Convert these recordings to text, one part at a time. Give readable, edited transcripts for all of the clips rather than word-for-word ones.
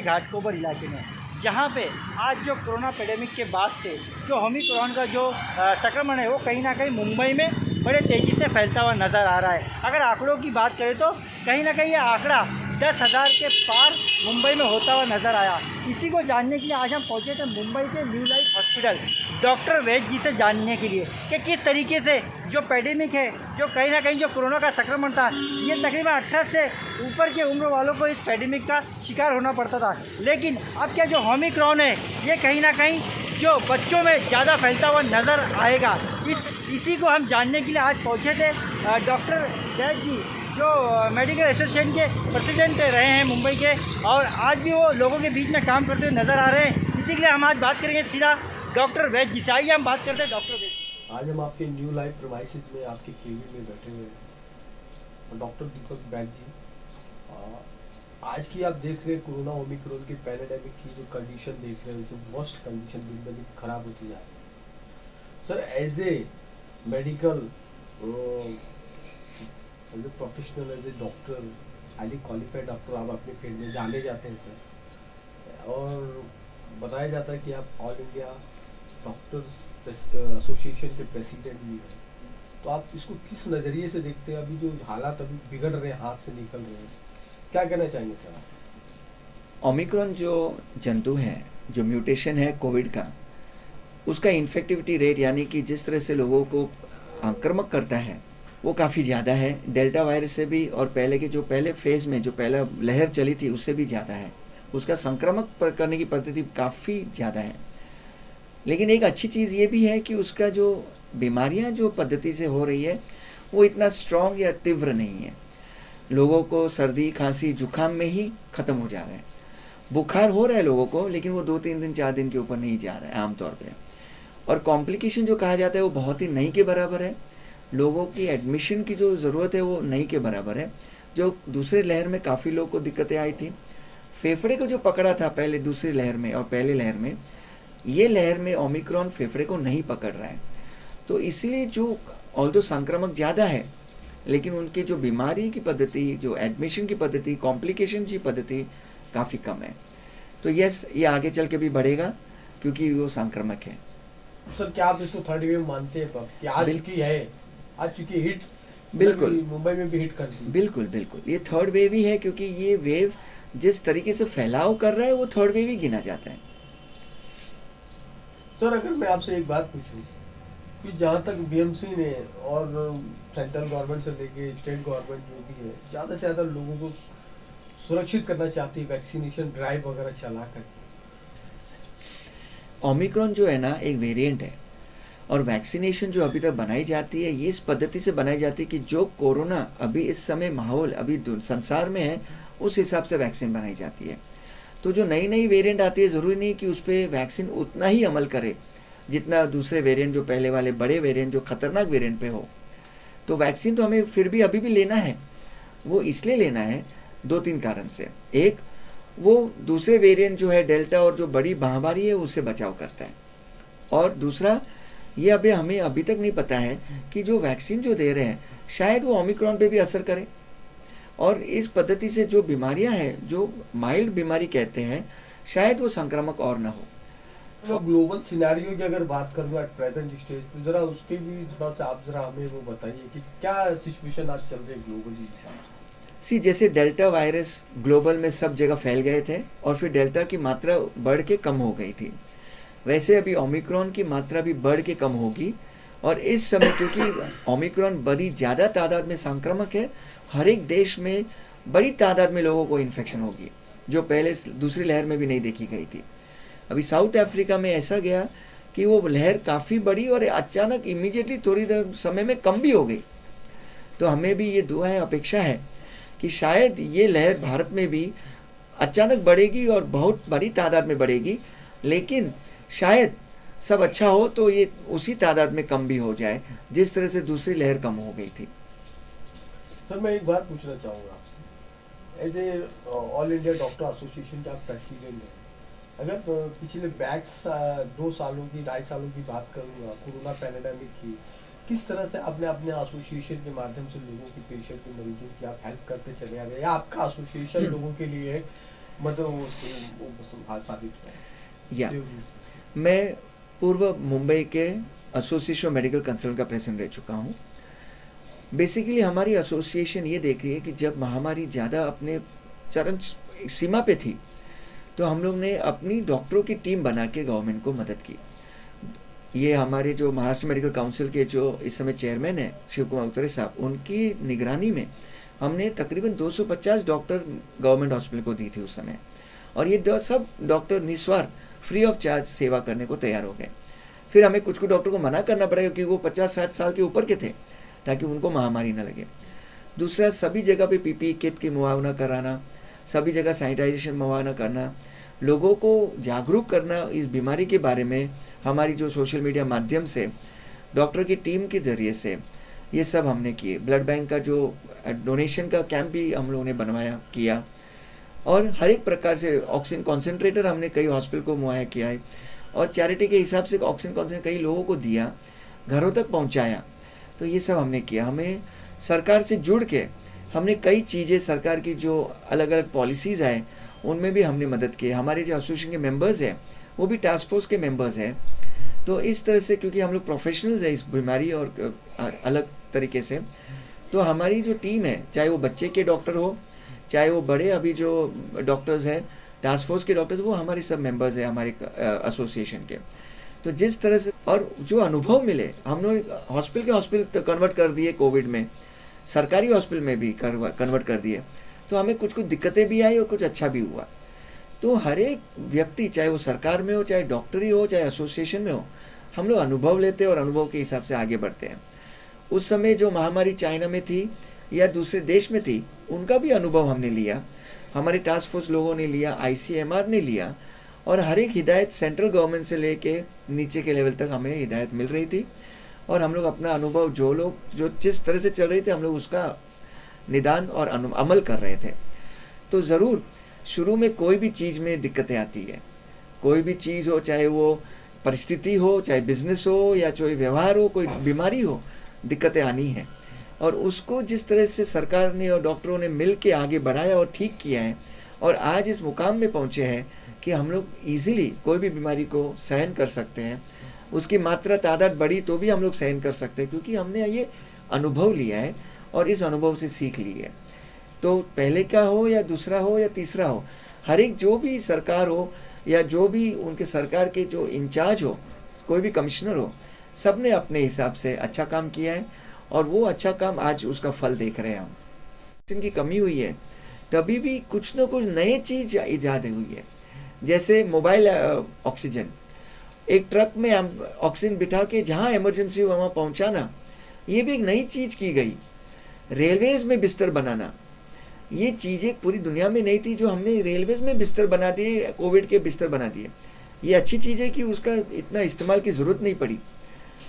घाटकोपर इलाके में, जहाँ पे आज जो कोरोना पेंडेमिक के बाद से जो ओमिक्रॉन का जो संक्रमण है वो कहीं ना कहीं मुंबई में बड़े तेज़ी से फैलता हुआ नज़र आ रहा है। अगर आंकड़ों की बात करें तो कहीं ना कहीं ये आंकड़ा 10,000 के पार मुंबई में होता हुआ नज़र आया। इसी को जानने के लिए आज हम पहुँचे थे मुंबई के न्यू लाइफ हॉस्पिटल डॉक्टर वैद्य जी से जानने के लिए कि किस तरीके से जो पेंडेमिक है, जो कहीं ना कहीं जो कोरोना का संक्रमण था, ये तकरीबन 18 से ऊपर की उम्र वालों को इस पेंडेमिक का शिकार होना पड़ता था, लेकिन अब क्या जो ओमिक्रॉन है ये कहीं ना कहीं जो बच्चों में ज़्यादा फैलता हुआ नज़र आएगा। इसी को हम जानने के लिए आज पहुँचे थे डॉक्टर वैद्य जी, जो मेडिकल एसोसिएशन के प्रेसिडेंट रहे हैं मुंबई के, और आज भी वो लोगों के बीच में काम करते हुए नज़र आ रहे हैं। इसी के लिए हम आज बात करेंगे सीधा डॉक्टर वैद्य जी से। आइए हम बात करते हैं डॉक्टर वैद्य। आज हम आपके न्यू लाइफ प्रीमाइसेस में आपके केवी में बैठे हुए हैं। डॉक्टर दीपक वैद्य जी, आज की आप देख रहे हैं कोरोना ओमिक्रॉन की पैंडेमिक की जो कंडीशन देख रहे हैं, मोस्ट कंडीशन दिन ब दिन खराब होती जा रही है। Sir, as a medical as a professional, as a doctor, highly qualified doctor, आप अपने फील्ड में जाने जाते हैं सर, और बताया जाता है कि आप ऑल इंडिया डॉक्टर्स एसोसिएशन के प्रेसिडेंट भी हैं। तो आप इसको किस नज़रिए से देखते हैं? अभी जो हालात अभी बिगड़ रहे हैं, हाथ से निकल रहे हैं, क्या कहना चाहेंगे सर? ओमिक्रॉन जो जंतु है, जो म्यूटेशन है कोविड का, उसका इन्फेक्टिविटी रेट यानी कि जिस तरह से लोगों को आक्रामक करता है वो काफ़ी ज़्यादा है। डेल्टा वायरस से भी, और पहले के जो पहले फेज़ में जो पहला लहर चली थी उससे भी ज़्यादा है। उसका संक्रामक करने की पद्धति काफ़ी ज़्यादा है। लेकिन एक अच्छी चीज़ ये भी है कि उसका जो बीमारियां जो पद्धति से हो रही है वो इतना स्ट्रॉन्ग या तीव्र नहीं है। लोगों को सर्दी खांसी जुकाम में ही ख़त्म हो जा रहा है। बुखार हो रहा है लोगों को, लेकिन वो 2-3 दिन 4 दिन के ऊपर नहीं जा रहा है आमतौर पे। और कॉम्प्लिकेशन जो कहा जाता है वो बहुत ही नहीं के बराबर है। लोगों की एडमिशन की जो ज़रूरत है वो नहीं के बराबर है। जो दूसरे लहर में काफ़ी लोगों को दिक्कतें आई थी, फेफड़े को जो पकड़ा था पहले दूसरी लहर में और पहले लहर में, ये लहर में ओमिक्रॉन फेफड़े को नहीं पकड़ रहा है। तो इसीलिए जो ऑल्दो संक्रामक ज़्यादा है, लेकिन उनकी जो बीमारी की पद्धति, जो एडमिशन की पद्धति, कॉम्प्लिकेशन की पद्धति काफ़ी कम है। तो यस, ये आगे चल के भी बढ़ेगा क्योंकि वो संक्रामक है। सर, क्या आप इसको थर्ड वेव मानते हैं कि आज की है, आज चूंकि हिट बिल्कुल मुंबई में भी हिट कर दी? बिल्कुल बिल्कुल, ये थर्ड वेव ही है, क्योंकि ये वेव जिस तरीके से फैलाव कर रहा है वो थर्ड वेव ही गिना जाता है। सर, अगर मैं आपसे एक बात पूछूं कि जहाँ तक बीएमसी ने और सेंट्रल गवर्नमेंट से लेके स्टेट गवर्नमेंट जो भी है, ज़्यादा से ज़्यादा लोगों को सुरक्षित करना चाहती है वैक्सीनेशन ड्राइव वगैरह चला कर। ओमिक्रॉन जो है ना एक वेरिएंट है, और वैक्सीनेशन जो अभी तक बनाई जाती है ये इस पद्धति से बनाई जाती है कि जो कोरोना अभी इस समय माहौल अभी संसार में है उस हिसाब से वैक्सीन बनाई जाती है। तो जो नई नई वेरिएंट आती है, ज़रूरी नहीं कि उस पर वैक्सीन उतना ही अमल करे जितना दूसरे वेरिएंट, जो पहले वाले बड़े वेरिएंट जो खतरनाक वेरिएंट पे हो। तो वैक्सीन तो हमें फिर भी अभी भी लेना है। वो इसलिए लेना है 2-3 कारण से। एक, वो दूसरे वेरिएंट जो है डेल्टा और जो बड़ी महामारी है उससे बचाव करता है। और दूसरा, ये हमें अभी तक नहीं पता है कि जो वैक्सीन जो दे रहे हैं शायद वो ओमिक्रॉन पे भी असर करे, और इस पद्धति से जो बीमारियां हैं जो माइल्ड बीमारी कहते हैं शायद वो संक्रामक और ना हो। तो ग्लोबल सिनेरियो की अगर बात करूँ एट प्रेजेंट स्टेज, तो जरा उसके भी थोड़ा सा आप जरा हमें वो बताइए कि क्या सिचुएशन आज चल रही है ग्लोबली। जैसे डेल्टा वायरस ग्लोबल में सब जगह फैल गए थे और फिर डेल्टा की मात्रा बढ़ के कम हो गई थी, वैसे अभी ओमिक्रॉन की मात्रा भी बढ़ के कम होगी। और इस समय क्योंकि ओमिक्रॉन बड़ी ज़्यादा तादाद में संक्रामक है, हर एक देश में बड़ी तादाद में लोगों को इन्फेक्शन होगी जो पहले दूसरी लहर में भी नहीं देखी गई थी। अभी साउथ अफ्रीका में ऐसा गया कि वो लहर काफ़ी बड़ी और अचानक इमीडिएटली थोड़ी देर समय में कम भी हो गई। तो हमें भी ये दुआ है, अपेक्षा है कि शायद ये लहर भारत में भी अचानक बढ़ेगी और बहुत बड़ी तादाद में बढ़ेगी, लेकिन शायद सब अच्छा हो तो ये उसी तादाद में कम भी हो जाए जिस तरह से दूसरी लहर कम हो गई थी। सर, मैं एक बात पूछना चाहूँगा आपसे, as a all India doctor association के आप प्रेसिडेंट हैं। अगर पिछले 2 सालों की 2.5 सालों की बात करूँगा कोरोना पैंडेमिक की, किस तरह से आपने अपने एसोसिएशन के माध्यम से लोगों की, पेशेंट के, मरीजों की आप हेल्प करते चले आ गए, या आपका एसोसिएशन लोगों के लिए मतलब वो साबित हुआ? या मैं पूर्व मुंबई के एसोसिएशन मेडिकल कंसल्टेंट का प्रेसिडेंट रह चुका हूँ। बेसिकली हमारी एसोसिएशन ये देख रही है कि जब महामारी ज़्यादा अपने चरम सीमा पे थी, तो हम लोग ने अपनी डॉक्टरों की टीम बना के गवर्नमेंट को मदद की। ये हमारे जो महाराष्ट्र मेडिकल काउंसिल के जो इस समय चेयरमैन हैं शिव कुमार उत्तरे साहब, उनकी निगरानी में हमने तकरीबन 250 डॉक्टर गवर्नमेंट हॉस्पिटल को दी थी उस समय, और ये सब डॉक्टर निस्वार्थ फ्री ऑफ चार्ज सेवा करने को तैयार हो गए। फिर हमें कुछ डॉक्टर को मना करना पड़ेगा क्योंकि वो 50-60 साल के ऊपर के थे, ताकि उनको महामारी न लगे। दूसरा, सभी जगह पे पीपीई किट की मुआवना कराना, सभी जगह सैनिटाइजेशन मुआवना करना, लोगों को जागरूक करना इस बीमारी के बारे में हमारी जो सोशल मीडिया माध्यम से डॉक्टर की टीम के जरिए से ये सब हमने किए। ब्लड बैंक का जो डोनेशन का कैंप भी हम लोगों ने बनवाया किया, और हर एक प्रकार से ऑक्सीजन कॉन्सेंट्रेटर हमने कई हॉस्पिटल को मुहैया किया है, और चैरिटी के हिसाब से ऑक्सीजन कॉन्सेंट्रेटर कई लोगों को दिया, घरों तक पहुंचाया। तो ये सब हमने किया। हमें सरकार से जुड़ के हमने कई चीज़ें, सरकार की जो अलग अलग पॉलिसीज़ आए उनमें भी हमने मदद की। हमारे जो एसोसिएशन के मेंबर्स हैं वो भी टास्क फोर्स के मेंबर्स हैं। तो इस तरह से, क्योंकि हम लोग प्रोफेशनल्स हैं इस बीमारी और अलग तरीके से, तो हमारी जो टीम है, चाहे वो बच्चे के डॉक्टर हो, चाहे वो बड़े अभी जो डॉक्टर्स हैं टास्क फोर्स के डॉक्टर्स, वो हमारे सब मेंबर्स हैं हमारे एसोसिएशन के। तो जिस तरह से और जो अनुभव मिले, हम लोग हॉस्पिटल कन्वर्ट कर दिए, कोविड में सरकारी हॉस्पिटल में भी कन्वर्ट कर दिए, तो हमें कुछ दिक्कतें भी आई और कुछ अच्छा भी हुआ। तो हर एक व्यक्ति, चाहे वो सरकार में हो, चाहे डॉक्टरी हो, चाहे एसोसिएशन में हो, हम लोग अनुभव लेते हैं और अनुभव के हिसाब से आगे बढ़ते हैं। उस समय जो महामारी चाइना में थी या दूसरे देश में थी, उनका भी अनुभव हमने लिया, हमारे टास्क फोर्स लोगों ने लिया, ICMR ने लिया, और हर एक हिदायत सेंट्रल गवर्नमेंट से लेके नीचे के लेवल तक हमें हिदायत मिल रही थी, और हम लोग अपना अनुभव जो जिस तरह से चल रही थे, हम लोग उसका निदान और अमल कर रहे थे। तो ज़रूर शुरू में कोई भी चीज़ में दिक्कतें आती है, कोई भी चीज़ हो, चाहे वो परिस्थिति हो, चाहे बिजनेस हो, या कोई व्यवहार हो, कोई बीमारी हो, दिक्कतें आनी है। और उसको जिस तरह से सरकार ने और डॉक्टरों ने मिल के आगे बढ़ाया और ठीक किया है, और आज इस मुकाम में पहुँचे हैं कि हम लोग ईज़िली कोई भी बीमारी को सहन कर सकते हैं। उसकी मात्रा तादाद बढ़ी तो भी हम लोग सहन कर सकते हैं, क्योंकि हमने ये अनुभव लिया है और इस अनुभव से सीख ली है। तो पहले का हो या दूसरा हो या तीसरा हो, हर एक जो भी सरकार हो या जो भी उनके सरकार के जो इंचार्ज हो, कोई भी कमिश्नर हो, सब ने अपने हिसाब से अच्छा काम किया है, और वो अच्छा काम आज उसका फल देख रहे हैं हम। इनकी कमी हुई है, तभी भी कुछ न कुछ नई चीज़ ईजाद हुई है। जैसे मोबाइल ऑक्सीजन, एक ट्रक में ऑक्सीजन बिठा के जहाँ इमरजेंसी हो वहाँ पहुँचाना, ये भी एक नई चीज़ की गई। रेलवेज में बिस्तर बनाना, ये चीज़ें पूरी दुनिया में नहीं थी, जो हमने रेलवेज में बिस्तर बना दिए, कोविड के बिस्तर बना दिए। ये अच्छी चीज़ है कि उसका इतना इस्तेमाल की ज़रूरत नहीं पड़ी,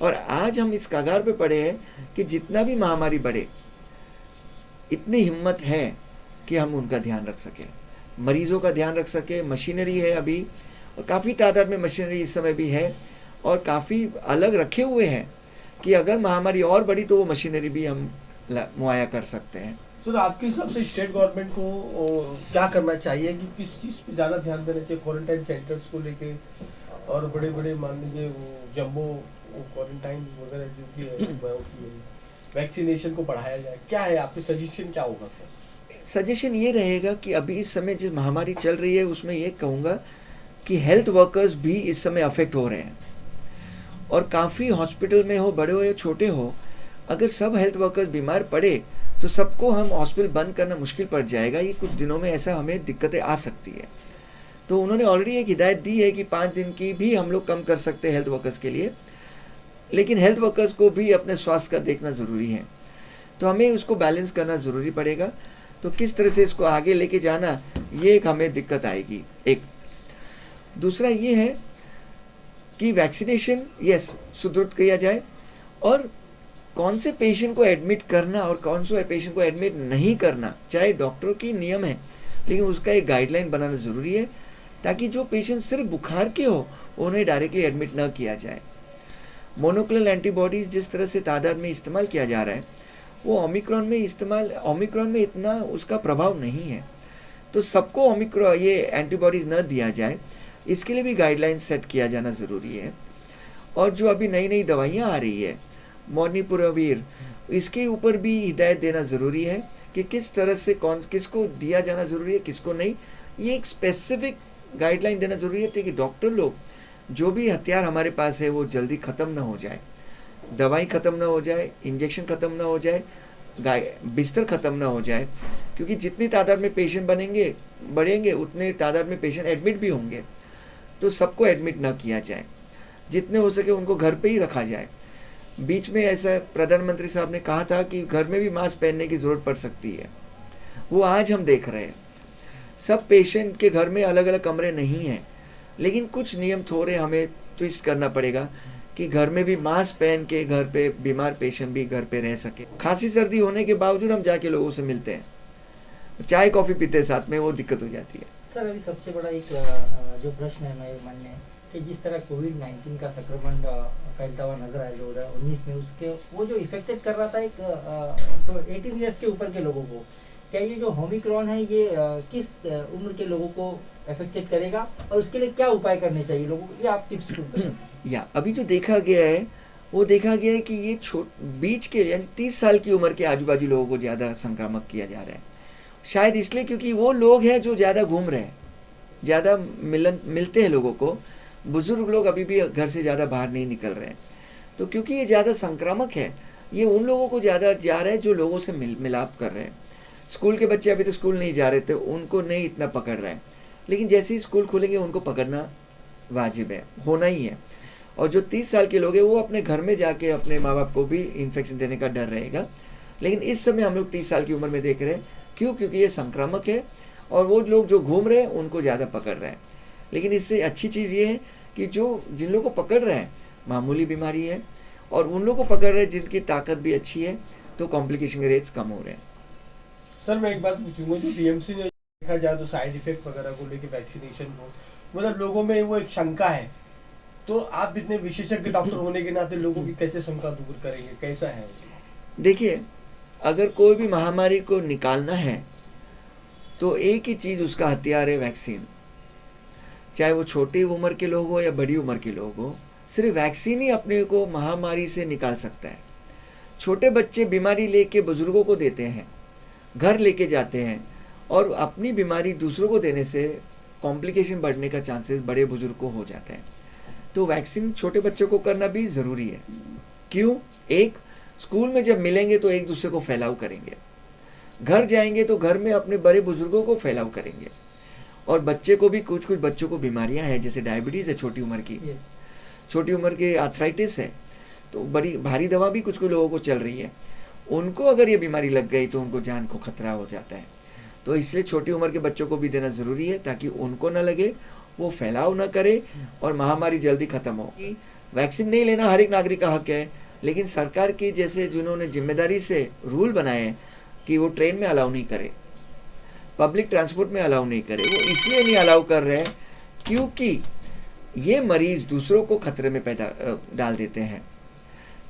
और आज हम इस कगार पे पड़े हैं कि जितना भी महामारी बढ़े, इतनी हिम्मत है कि हम उनका ध्यान रख सकें, मरीजों का ध्यान रख सकें। मशीनरी है अभी, और काफ़ी तादाद में मशीनरी इस समय भी है, और काफ़ी अलग रखे हुए हैं कि अगर महामारी और बढ़ी तो वो मशीनरी भी हम मुहैया कर सकते हैं। सर, आपके हिसाब से स्टेट गवर्नमेंट को क्या करना चाहिए कि किस चीज़ पे ज़्यादा ध्यान देना चाहिए? क्वारंटाइन सेंटर्स को लेके, और बड़े बड़े मान लीजिए वो जम्बो क्वारंटाइन वगैरह जो भी है, वैक्सीनेशन को बढ़ाया जाए, क्या है आपके सजेशन, क्या होगा सर? सजेशन ये रहेगा कि अभी इस समय जो महामारी चल रही है उसमें ये कहूँगा कि हेल्थ वर्कर्स भी इस समय अफेक्ट हो रहे हैं, और काफ़ी हॉस्पिटल में हो, बड़े हो या छोटे हो, अगर सब हेल्थ वर्कर्स बीमार पड़े तो सबको हम हॉस्पिटल बंद करना मुश्किल पड़ जाएगा। ये कुछ दिनों में ऐसा हमें दिक्कतें आ सकती है। तो उन्होंने ऑलरेडी एक हिदायत दी है कि 5 दिन की भी हम लोग कम कर सकते हैं हेल्थ वर्कर्स के लिए, लेकिन हेल्थ वर्कर्स को भी अपने स्वास्थ्य का देखना ज़रूरी है। तो हमें उसको बैलेंस करना ज़रूरी पड़ेगा। तो किस तरह से इसको आगे लेके जाना, ये एक हमें दिक्कत आएगी। एक दूसरा ये है कि वैक्सीनेशन सुदृढ़ किया जाए, और कौन से पेशेंट को एडमिट करना और कौन से पेशेंट को एडमिट नहीं करना, चाहे डॉक्टरों की नियम है, लेकिन उसका एक गाइडलाइन बनाना ज़रूरी है, ताकि जो पेशेंट सिर्फ बुखार के हो उन्हें डायरेक्टली एडमिट ना किया जाए। मोनोक्लोनल एंटीबॉडीज़ जिस तरह से तादाद में इस्तेमाल किया जा रहा है, वो ओमिक्रॉन में इतना उसका प्रभाव नहीं है। तो सबको ओमिक्रॉन ये एंटीबॉडीज़ न दिया जाए, इसके लिए भी गाइडलाइन सेट किया जाना ज़रूरी है। और जो अभी नई नई दवाइयाँ आ रही है मोनुपिराविर, इसके ऊपर भी हिदायत देना ज़रूरी है कि किस तरह से किसको दिया जाना ज़रूरी है, किसको नहीं। ये एक स्पेसिफिक गाइडलाइन देना ज़रूरी है ताकि डॉक्टर लोग जो भी हथियार हमारे पास है वो जल्दी ख़त्म ना हो जाए, दवाई ख़त्म ना हो जाए, इंजेक्शन ख़त्म ना हो जाए, बिस्तर ख़त्म ना हो जाए। क्योंकि जितनी तादाद में पेशेंट बढ़ेंगे उतने तादाद में पेशेंट एडमिट भी होंगे। तो सबको एडमिट ना किया जाए, जितने हो सके उनको घर पे ही रखा जाए। बीच में ऐसा प्रधानमंत्री साहब ने कहा था कि घर में भी मास्क पहनने की ज़रूरत पड़ सकती है, वो आज हम देख रहे हैं। सब पेशेंट के घर में अलग अलग कमरे नहीं हैं, लेकिन कुछ नियम थोड़े हमें ट्विस्ट करना पड़ेगा कि घर में भी मास्क पहन के घर पे बीमार पेशेंट भी घर पे रह सके। खांसी सर्दी होने के बावजूद हम जाके लोगों से मिलते हैं, चाय कॉफ़ी पीते साथ में, वो दिक्कत हो जाती है। सर अभी सबसे बड़ा एक जो प्रश्न है मेरे मन में कि जिस तरह कोविड-19 का संक्रमण फैलता हुआ नजर आया 2019 में, उसके वो जो इफेक्टेड कर रहा था एक तो 18 इयर्स के ऊपर के लोगों को, क्या ये जो ओमिक्रॉन है ये किस उम्र के लोगों को अफेक्टेड करेगा और उसके लिए क्या उपाय करने चाहिए लोगों को, ये आप टिप्स या अभी जो देखा गया है वो देखा गया है कि ये बीच के यानी 30 साल की उम्र के आजू बाजू लोगों को ज़्यादा संक्रामक किया जा रहा है। शायद इसलिए क्योंकि वो लोग हैं जो ज़्यादा घूम रहे हैं, ज़्यादा मिलते हैं लोगों को। बुजुर्ग लोग अभी भी घर से ज़्यादा बाहर नहीं निकल रहे हैं, तो क्योंकि ये ज़्यादा संक्रामक है, ये उन लोगों को ज़्यादा जा रहा है जो लोगों से मिलाप कर रहे हैं। स्कूल के बच्चे अभी तो स्कूल नहीं जा रहे थे, उनको नहीं इतना पकड़ रहा है, लेकिन जैसे ही स्कूल खुलेंगे उनको पकड़ना वाजिब है, होना ही है। और जो 30 साल के लोग हैं वो अपने घर में जाके अपने माँ बाप को भी इन्फेक्शन देने का डर रहेगा। लेकिन इस समय हम लोग 30 साल की उम्र में देख रहे हैं, क्यों? क्योंकि ये संक्रामक है और वो लोग जो घूम रहे हैं उनको ज़्यादा पकड़ रहे हैं। लेकिन इससे अच्छी चीज़ ये है कि जिन लोगों को पकड़ रहे हैं मामूली बीमारी है, और उन लोगों को पकड़ रहे हैं जिनकी ताकत भी अच्छी है, तो कॉम्प्लिकेशन के रेट्स कम हो रहे हैं। सर मैं एक बात पूछूंगा, जो बीएमसी ने देखा जाए तो साइड इफेक्ट वगैरह को लेके वैक्सीनेशन को, मतलब लोगों में वो एक शंका है, तो आप इतने विशेषज्ञ डॉक्टर होने के नाते लोगों की कैसे शंका दूर करेंगे, कैसा है? देखिए, अगर कोई भी महामारी को निकालना है तो एक ही चीज़ उसका हथियार है, वैक्सीन। चाहे वो छोटी उम्र के लोग हो या बड़ी उम्र के लोग हो, सिर्फ वैक्सीन ही अपने को महामारी से निकाल सकता है। छोटे बच्चे बीमारी लेके बुजुर्गों को देते हैं, घर लेके जाते हैं, और अपनी बीमारी दूसरों को देने से कॉम्प्लिकेशन बढ़ने का चांसेस बड़े बुजुर्ग को हो जाता है। तो वैक्सीन छोटे बच्चों को करना भी ज़रूरी है। क्यों? एक, स्कूल में जब मिलेंगे तो एक दूसरे को फैलाव करेंगे, घर जाएंगे तो घर में अपने बड़े बुजुर्गों को फैलाव करेंगे, और बच्चे को भी कुछ बच्चों को बीमारियां हैं, जैसे डायबिटीज़ है छोटी उम्र की, छोटी उम्र के आर्थराइटिस है, तो बड़ी भारी दवा भी कुछ लोगों को चल रही है। उनको अगर ये बीमारी लग गई तो उनको जान को खतरा हो जाता है। तो इसलिए छोटी उम्र के बच्चों को भी देना ज़रूरी है ताकि उनको ना लगे, वो फैलाव ना करे और महामारी जल्दी ख़त्म हो। वैक्सीन नहीं लेना हर एक नागरिक का हक है, लेकिन सरकार की जैसे जिन्होंने जिम्मेदारी से रूल बनाए हैं कि वो ट्रेन में अलाउ नहीं करे, पब्लिक ट्रांसपोर्ट में अलाउ नहीं करे, वो इसलिए नहीं अलाउ कर रहे हैं क्योंकि ये मरीज दूसरों को खतरे में डाल देते हैं।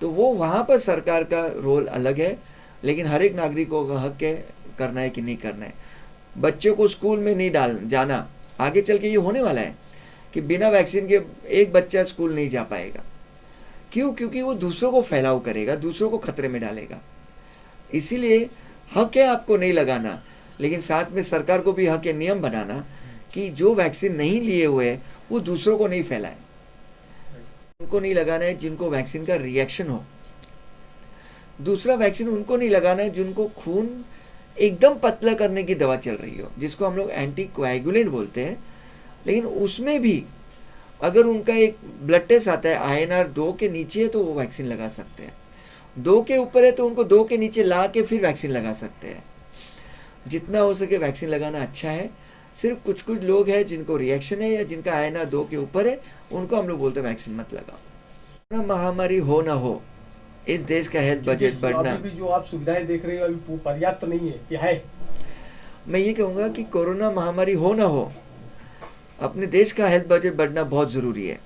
तो वो वहाँ पर सरकार का रोल अलग है, लेकिन हर एक नागरिकों का हक है करना है कि नहीं करना है। बच्चों को स्कूल में नहीं जाना, आगे चल के ये होने वाला है कि बिना वैक्सीन के एक बच्चा स्कूल नहीं जा पाएगा। क्यों? क्योंकि वो दूसरों को फैलाव करेगा, दूसरों को खतरे में डालेगा। इसीलिए हक है आपको नहीं लगाना, लेकिन साथ में सरकार को भी हक है नियम बनाना कि जो वैक्सीन नहीं लिए हुए वो दूसरों को नहीं फैलाए। उनको नहीं लगाना है जिनको वैक्सीन का रिएक्शन हो। दूसरा, वैक्सीन उनको नहीं लगाना है जिनको खून एकदम पतला करने की दवा चल रही हो, जिसको हम लोग एंटीकोएगुलेंट बोलते हैं। लेकिन उसमें भी अगर उनका एक ब्लड टेस्ट आता है INR 2 के नीचे है तो वो वैक्सीन लगा सकते हैं, 2 के ऊपर है तो उनको 2 के नीचे ला के फिर वैक्सीन लगा सकते हैं। जितना हो सके वैक्सीन लगाना अच्छा है। सिर्फ कुछ लोग हैं जिनको रिएक्शन है या जिनका INR 2 के ऊपर है, उनको हम लोग बोलते हैं वैक्सीन मत लगाओ। महामारी हो ना हो, इस देश का हेल्थ बजट बढ़ना, अभी भी जो आप सुविधाएं देख रहे हो अभी पर्याप्त तो नहीं है कि है? मैं ये कहूँगा कि कोरोना महामारी हो ना हो, अपने देश का हेल्थ बजट बढ़ना बहुत ज़रूरी है।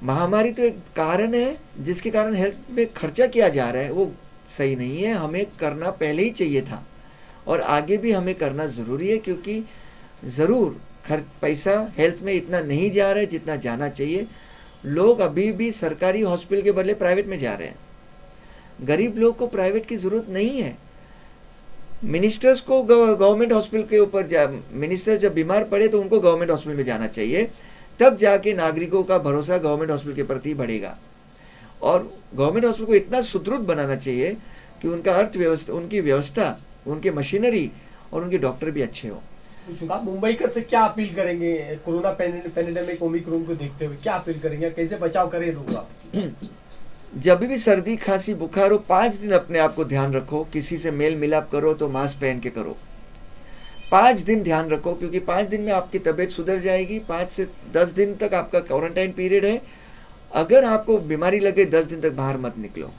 महामारी तो एक कारण है जिसके कारण हेल्थ में खर्चा किया जा रहा है, वो सही नहीं है, हमें करना पहले ही चाहिए था। और आगे भी हमें करना ज़रूरी है, क्योंकि ज़रूर खर्च पैसा हेल्थ में इतना नहीं जा रहा है जितना जाना चाहिए। लोग अभी भी सरकारी हॉस्पिटल के बदले प्राइवेट में जा रहे हैं। गरीब लोग को प्राइवेट की ज़रूरत नहीं है। मिनिस्टर्स को गवर्नमेंट हॉस्पिटल के ऊपर मिनिस्टर जब बीमार पड़े तो उनको गवर्नमेंट हॉस्पिटल में जाना चाहिए, तब जाके नागरिकों का भरोसा गवर्नमेंट हॉस्पिटल के प्रति बढ़ेगा। और गवर्नमेंट हॉस्पिटल को इतना सुदृढ़ बनाना चाहिए कि उनका अर्थव्यवस्था, उनकी व्यवस्था, उनके मशीनरी और उनके डॉक्टर भी अच्छे हो। आप मुंबई का से क्या अपील करेंगे कोरोना पेंडेमिक ओमिक्रॉन को देखते हुए, क्या अपील करेंगे, कैसे बचाव करें लोग आप? जब भी सर्दी खांसी बुखार हो 5 दिन अपने आप को ध्यान रखो। किसी से मेल मिलाप करो तो मास्क पहन के करो। 5 दिन ध्यान रखो, क्योंकि 5 दिन में आपकी तबीयत सुधर जाएगी। 5 से 10 दिन तक आपका क्वारंटाइन पीरियड है। अगर आपको बीमारी लगे 10 दिन तक बाहर मत निकलो।